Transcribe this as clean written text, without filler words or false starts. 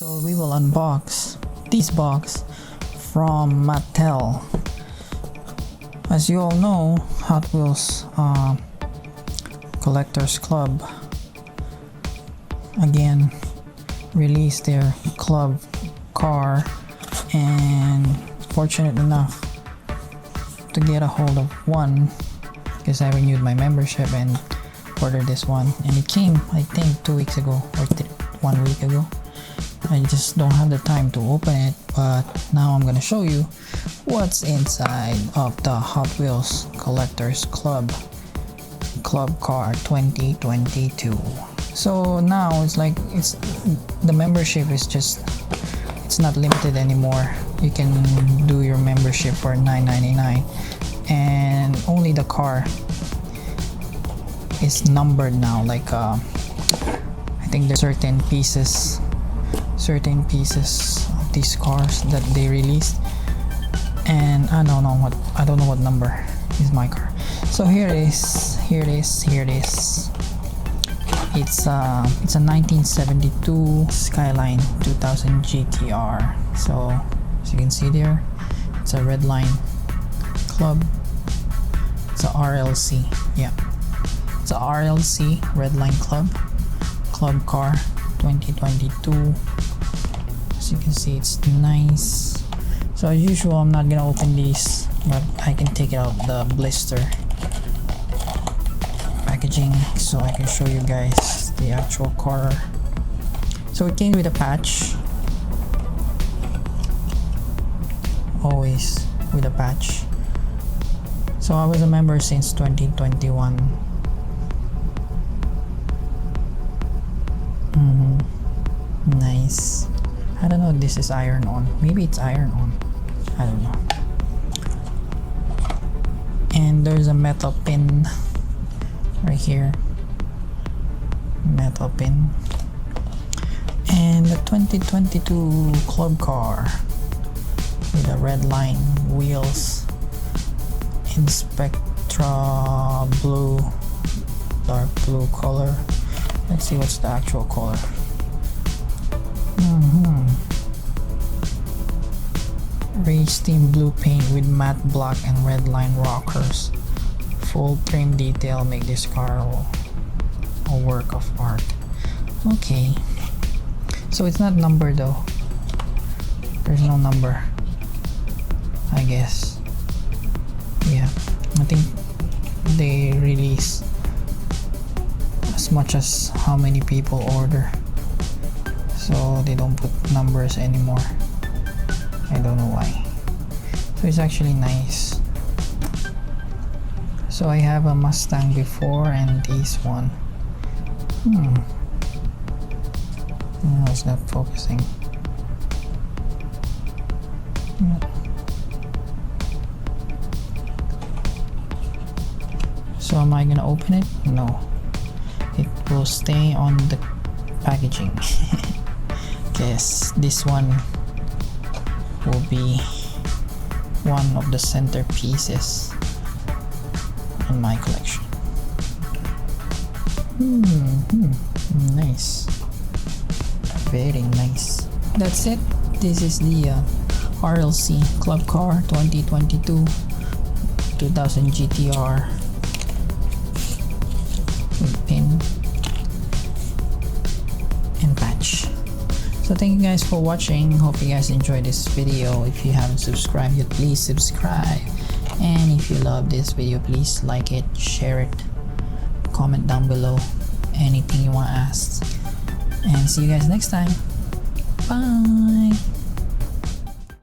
So we will unbox this box from Mattel. As you all know, Hot Wheels Collectors Club again released their club car, and fortunate enoug to get a hold of one because I renewed my membership and ordered this one, and it came I think 2 weeks ago or 1 week ago. I just don't have the time to open it, but now I'm gonna show you what's inside of the Hot Wheels Collectors Club car 2022. So now it's like the membership is just, it's not limited anymore. You can do your membership for $9.99, and only the car is numbered now. Like I think there's certain pieces of these cars that they released, and I don't know what number is my car. So here it is. It's a 1972 Skyline 2000 GTR. So as you can see there, it's a red line club. It's a RLC. Yeah, it's a RLC red line club car 2022. As you can see, it's nice. So as usual, I'm not gonna open these, but I can take it out the blister packaging so I can show you guys the actual car. So it came with a patch, always with a patch. So I was a member since 2021. Nice. I don't know if this is iron on. Maybe it's iron on. I don't know. And there's a metal pin right here. Metal pin. And the 2022 club car with a red line wheels in Spectra blue, dark blue color. Let's see what's the actual color. Rage Team blue paint with matte black and red line rockers. Full trim detail make this car a work of art. Okay, so it's not numbered though. There's no number, I guess. Yeah, I think they release as much as how many people order, so they don't put numbers anymore. I don't know why. So it's actually nice. So I have a Mustang before and this one. No, it's not focusing. So am I gonna open it? No. It will stay on the packaging. Guess this one will be one of the centerpieces in my collection. Nice, very nice. That's it. This is the RLC Club Car 2022 2000 GTR with pin and patch. So thank you guys for watching. Hope you guys enjoyed this video. If you haven't subscribed yet, please subscribe. And if you love this video, please like it, share it, comment down below anything you want to ask. And see you guys next time. Bye.